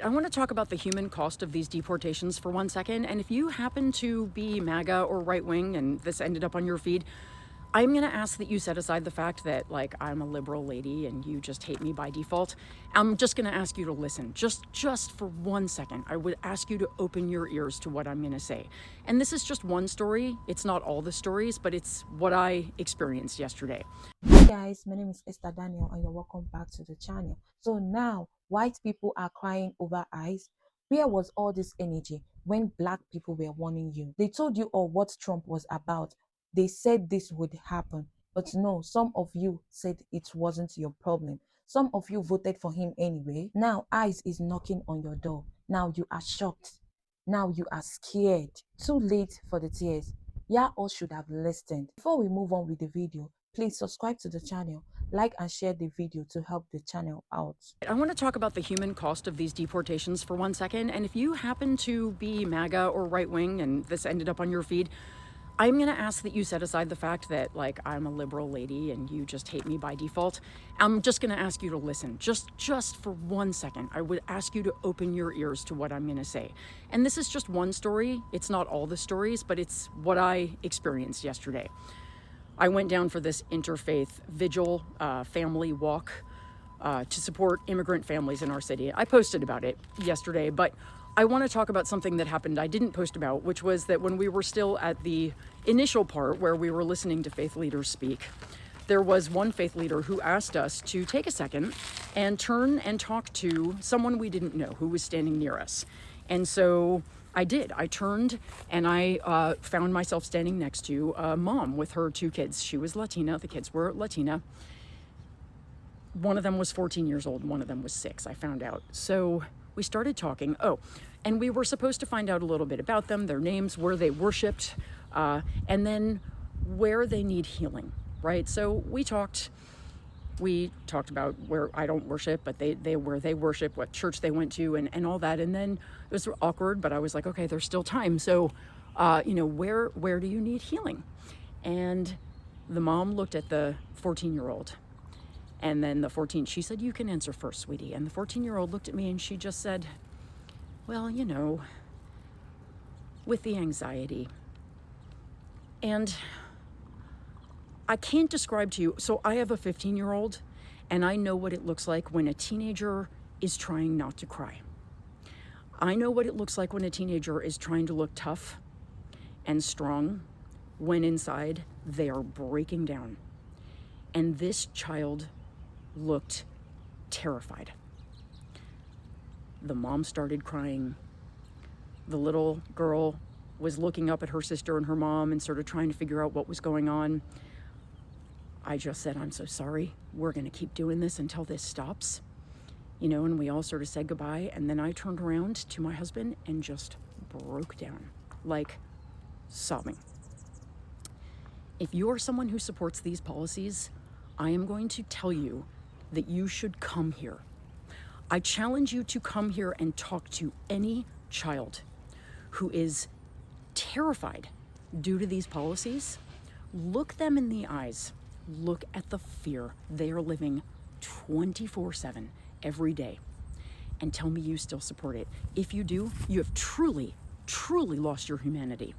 I want to talk about the human cost of these deportations for 1 second. And if you happen to be MAGA or right-wing and this ended up on your feed, I'm going to ask that you set aside the fact that, like, I'm a liberal lady and you just hate me by default. I'm just going to ask you to listen. Just for 1 second. I would ask you to open your ears to what I'm going to say. And this is just one story. It's not all the stories, but it's what I experienced yesterday. Hi guys, my name is Esther Daniel and you're welcome back to the channel. So now, white people are crying over ICE. Where was all this energy when black people were warning you? They told you all what Trump was about. They said this would happen, but no, some of you said it wasn't your problem. Some of you voted for him anyway. Now ICE is knocking on your door. Now you are shocked. Now you are scared. Too late for the tears. Yeah, all should have listened. Before we move on with the video, please subscribe to the channel, like and share the video to help the channel out. I want to talk about the human cost of these deportations for 1 second. And if you happen to be MAGA or right-wing and this ended up on your feed, I'm going to ask that you set aside the fact that, like, I'm a liberal lady and you just hate me by default. I'm just going to ask you to listen. Just for 1 second. I would ask you to open your ears to what I'm going to say. And this is just one story. It's not all the stories, but it's what I experienced yesterday. I went down for this interfaith vigil family walk to support immigrant families in our city. I posted about it yesterday, but I want to talk about something that happened I didn't post about, which was that when we were still at the initial part where we were listening to faith leaders speak, there was one faith leader who asked us to take a second and turn and talk to someone we didn't know who was standing near us. And so I did. I turned and I found myself standing next to a mom with her 2 kids. She was Latina. The kids were Latina. One of them was 14 years old. One of them was 6, I found out. So we started talking. Oh, and we were supposed to find out a little bit about them, their names, where they worshiped, and then where they need healing, right? So we talked about where I don't worship, but where they worship, what church they went to, and all that. And then it was awkward, but I was like, okay, there's still time. So, where do you need healing? And the mom looked at the 14-year-old, and then she said, you can answer first, sweetie. And the 14-year-old looked at me and she just said, well, with the anxiety. And I can't describe to you. So I have a 15-year-old and I know what it looks like when a teenager is trying not to cry. I know what it looks like when a teenager is trying to look tough and strong when inside they are breaking down. And this child looked terrified. The mom started crying. The little girl was looking up at her sister and her mom and sort of trying to figure out what was going on. I just said, I'm so sorry. We're going to keep doing this until this stops. And we all sort of said goodbye. And then I turned around to my husband and just broke down, like sobbing. If you are someone who supports these policies, I am going to tell you that you should come here. I challenge you to come here and talk to any child who is terrified due to these policies. Look them in the eyes. Look at the fear they are living 24/7 every day, and tell me you still support it. If you do, you have truly lost your humanity.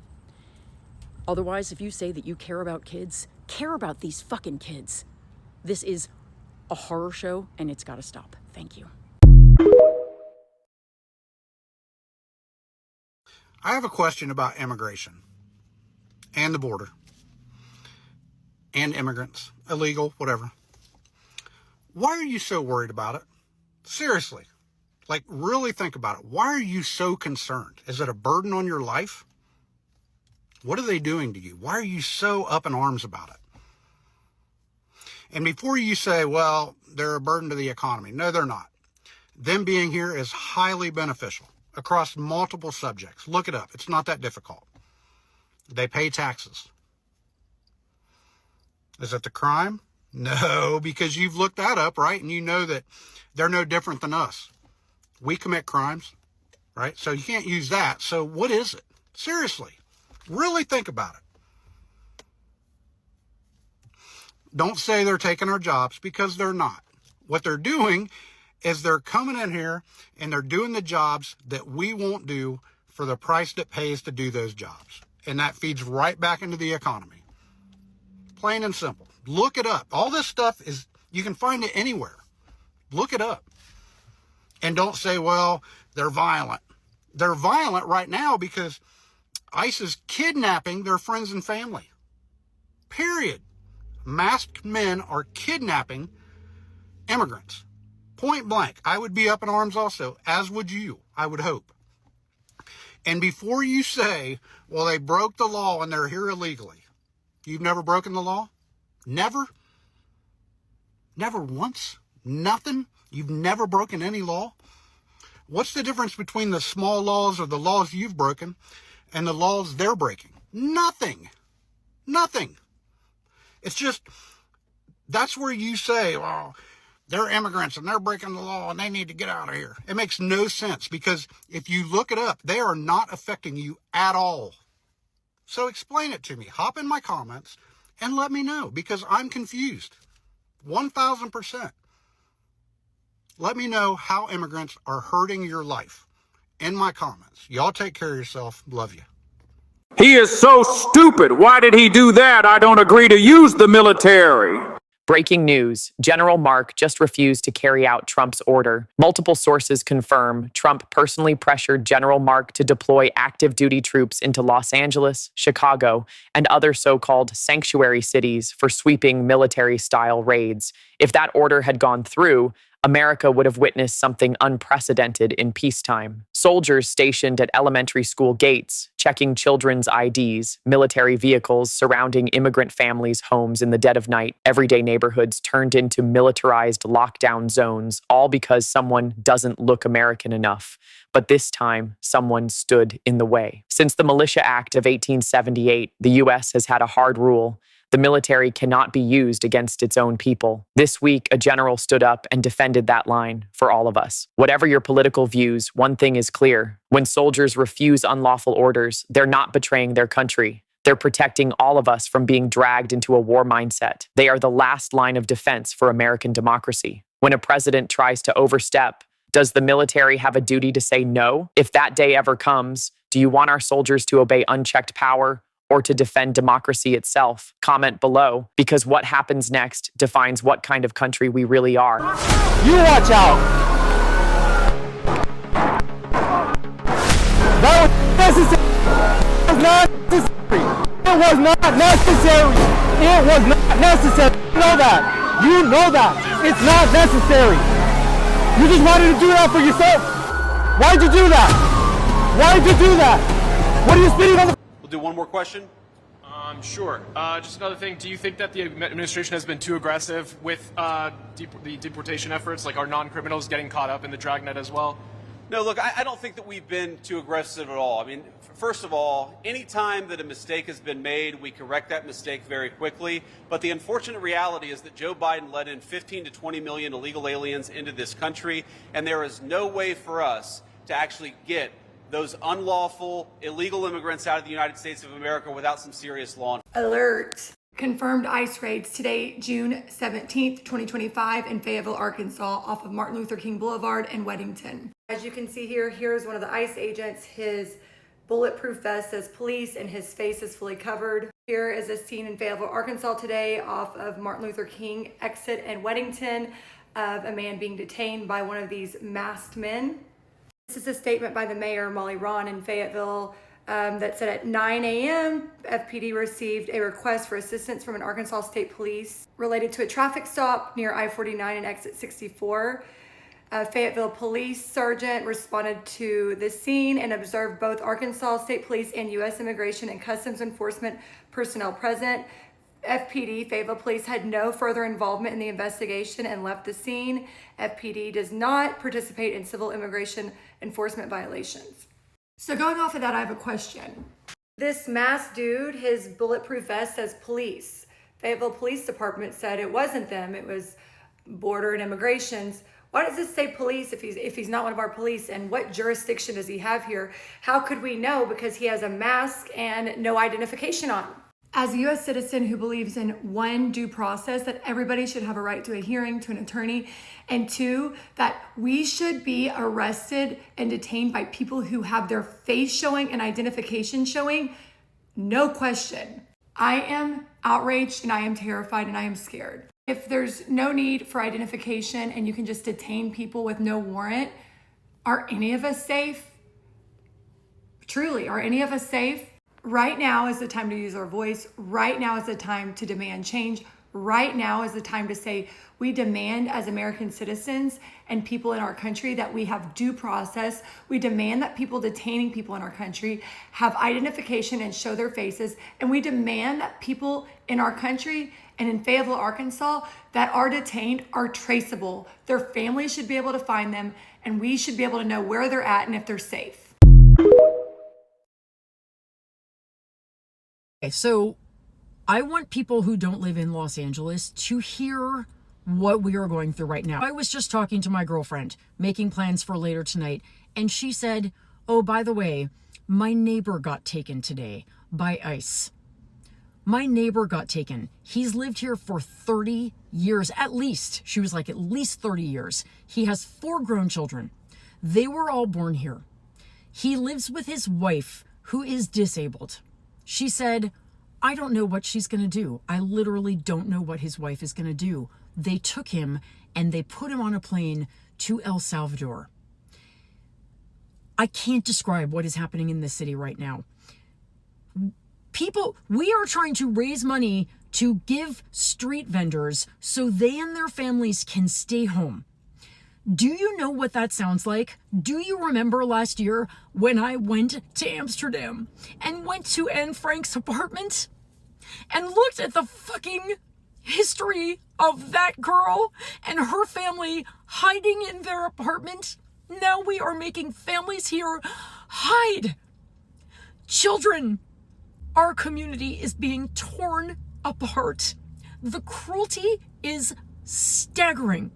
Otherwise, if you say that you care about kids, care about these fucking kids. This is a horror show and it's got to stop. Thank you. I have a question about immigration and the border and immigrants, illegal, whatever. Why are you so worried about it? Seriously, like, really think about it. Why are you so concerned? Is it a burden on your life? What are they doing to you? Why are you so up in arms about it? And before you say, well, they're a burden to the economy. No, they're not. Them being here is highly beneficial across multiple subjects. Look it up. It's not that difficult. They pay taxes. Is it the crime? No, because you've looked that up, right? And you know that they're no different than us. We commit crimes, right? So you can't use that. So what is it? Seriously, really think about it. Don't say they're taking our jobs, because they're not. What they're doing is they're coming in here and they're doing the jobs that we won't do for the price that pays to do those jobs. And that feeds right back into the economy. Plain and simple. Look it up. All this stuff you can find it anywhere. Look it up. And don't say, well, they're violent. They're violent right now because ICE is kidnapping their friends and family. Period. Masked men are kidnapping immigrants. Point blank. I would be up in arms also, as would you, I would hope. And before you say, well, they broke the law and they're here illegally. You've never broken the law? Never? Never once? Nothing? You've never broken any law? What's the difference between the small laws or the laws you've broken and the laws they're breaking? Nothing. Nothing. It's just, that's where you say, well, they're immigrants and they're breaking the law and they need to get out of here. It makes no sense because if you look it up, they are not affecting you at all. So explain it to me. Hop in my comments and let me know because I'm confused. 1,000%. Let me know how immigrants are hurting your life in my comments. Y'all take care of yourself. Love you. He is so stupid. Why did he do that? I don't agree to use the military. Breaking news. General Mark just refused to carry out Trump's order. Multiple sources confirm Trump personally pressured General Mark to deploy active duty troops into Los Angeles, Chicago, and other so-called sanctuary cities for sweeping military-style raids. If that order had gone through, America would have witnessed something unprecedented in peacetime. Soldiers stationed at elementary school gates, checking children's IDs, military vehicles surrounding immigrant families' homes in the dead of night, everyday neighborhoods turned into militarized lockdown zones, all because someone doesn't look American enough. But this time, someone stood in the way. Since the Militia Act of 1878, the U.S. has had a hard rule. The military cannot be used against its own people. This week, a general stood up and defended that line for all of us. Whatever your political views, one thing is clear. When soldiers refuse unlawful orders, they're not betraying their country. They're protecting all of us from being dragged into a war mindset. They are the last line of defense for American democracy. When a president tries to overstep, does the military have a duty to say no? If that day ever comes, do you want our soldiers to obey unchecked power or to defend democracy itself? Comment below, because what happens next defines what kind of country we really are. You watch out. That was necessary. It was not necessary. It was not necessary. You know that. You know that. It's not necessary. You just wanted to do that for yourself. Why'd you do that? Why'd you do that? What are you spitting on the... We'll do one more question. Sure. Just another thing. Do you think that the administration has been too aggressive with the deportation efforts? Like, are non-criminals getting caught up in the dragnet as well? No, look, I don't think that we've been too aggressive at all. I mean, first of all, any time that a mistake has been made, we correct that mistake very quickly. But the unfortunate reality is that Joe Biden let in 15 to 20 million illegal aliens into this country, and there is no way for us to actually get those unlawful, illegal immigrants out of the United States of America without some serious law enforcement. Alert. Confirmed ICE raids today, June 17th, 2025 in Fayetteville, Arkansas, off of Martin Luther King Boulevard in Weddington. As you can see here, here's one of the ICE agents. His bulletproof vest says police and his face is fully covered. Here is a scene in Fayetteville, Arkansas today off of Martin Luther King exit in Weddington of a man being detained by one of these masked men. This is a statement by the mayor, Molly Ron, in Fayetteville that said at 9 a.m., FPD received a request for assistance from an Arkansas State Police related to a traffic stop near I-49 and exit 64. Fayetteville Police Sergeant responded to the scene and observed both Arkansas State Police and U.S. Immigration and Customs Enforcement personnel present. FPD, Fayetteville Police, had no further involvement in the investigation and left the scene. FPD does not participate in civil immigration enforcement violations. So going off of that, I have a question. This masked dude, his bulletproof vest says police. Fayetteville Police Department said it wasn't them, it was Border and Immigrations. Why does this say police if he's not one of our police? And what jurisdiction does he have here? How could we know? Because he has a mask and no identification on. As a US citizen who believes in one, due process, that everybody should have a right to a hearing, to an attorney, and two, that we should be arrested and detained by people who have their face showing and identification showing, no question. I am outraged and I am terrified and I am scared. If there's no need for identification and you can just detain people with no warrant, are any of us safe? Truly, are any of us safe? Right now is the time to use our voice. Right now is the time to demand change. Right now is the time to say we demand as American citizens and people in our country that we have due process. We demand that people detaining people in our country have identification and show their faces. And we demand that people in our country and in Fayetteville, Arkansas, that are detained are traceable. Their families should be able to find them, and we should be able to know where they're at and if they're safe. Okay, so I want people who don't live in Los Angeles to hear what we are going through right now. I was just talking to my girlfriend, making plans for later tonight, and she said, oh, by the way, my neighbor got taken today by ICE. My neighbor got taken. He's lived here for 30 years, at least. She was like, at least 30 years. He has 4 grown children. They were all born here. He lives with his wife, who is disabled. She said, I don't know what she's going to do. I literally don't know what his wife is going to do. They took him and they put him on a plane to El Salvador. I can't describe what is happening in this city right now. People, we are trying to raise money to give street vendors so they and their families can stay home. Do you know what that sounds like? Do you remember last year when I went to Amsterdam and went to Anne Frank's apartment and looked at the fucking history of that girl and her family hiding in their apartment? Now we are making families here hide. Children. Our community is being torn apart. The cruelty is staggering.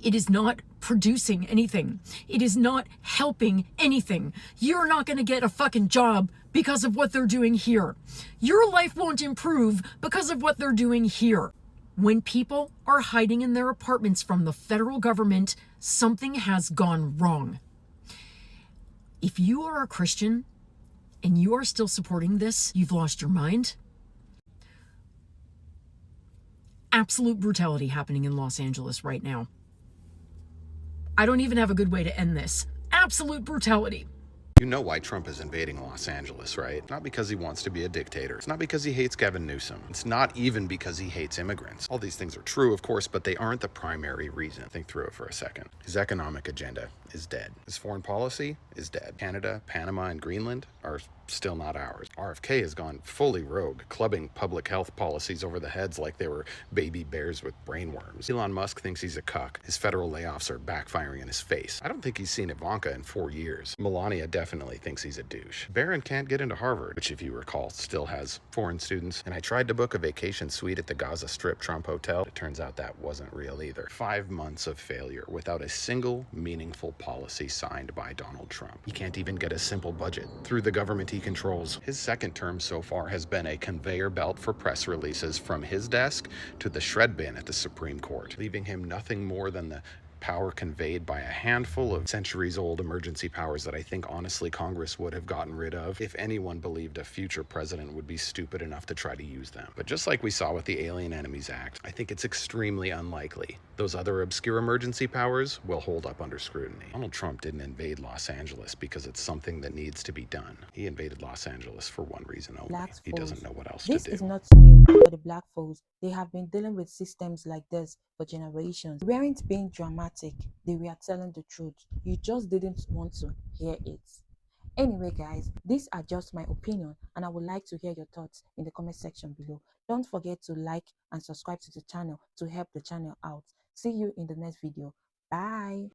It is not producing anything. It is not helping anything. You're not going to get a fucking job because of what they're doing here. Your life won't improve because of what they're doing here. When people are hiding in their apartments from the federal government, something has gone wrong. If you are a Christian and you are still supporting this, you've lost your mind. Absolute brutality happening in Los Angeles right now. I don't even have a good way to end this. Absolute brutality. You know why Trump is invading Los Angeles, right? Not because he wants to be a dictator. It's not because he hates Gavin Newsom. It's not even because he hates immigrants. All these things are true, of course, but they aren't the primary reason. Think through it for a second. His economic agenda is dead. His foreign policy is dead. Canada, Panama, and Greenland are still not ours. RFK has gone fully rogue, clubbing public health policies over the heads like they were baby bears with brainworms. Elon Musk thinks he's a cuck. His federal layoffs are backfiring in his face. I don't think he's seen Ivanka in 4 years. Melania definitely thinks he's a douche. Barron can't get into Harvard, which, if you recall, still has foreign students. And I tried to book a vacation suite at the Gaza Strip Trump Hotel. It turns out that wasn't real either. 5 months of failure without a single meaningful policy signed by Donald Trump. He can't even get a simple budget through the government he controls. His second term so far has been a conveyor belt for press releases from his desk to the shred bin at the Supreme Court, leaving him nothing more than the power conveyed by a handful of centuries-old emergency powers that I think honestly Congress would have gotten rid of if anyone believed a future president would be stupid enough to try to use them. But just like we saw with the Alien Enemies Act, I think it's extremely unlikely those other obscure emergency powers will hold up under scrutiny. Donald Trump didn't invade Los Angeles because it's something that needs to be done. He invaded Los Angeles for one reason only. He doesn't know what else to do. This is not new for the black folks. They have been dealing with systems like this for generations. They weren't being dramatic. They were telling the truth. You just didn't want to hear it. Anyway, guys, these are just my opinion, and I would like to hear your thoughts in the comment section below. Don't forget to like and subscribe to the channel to help the channel out. See you in the next video. Bye.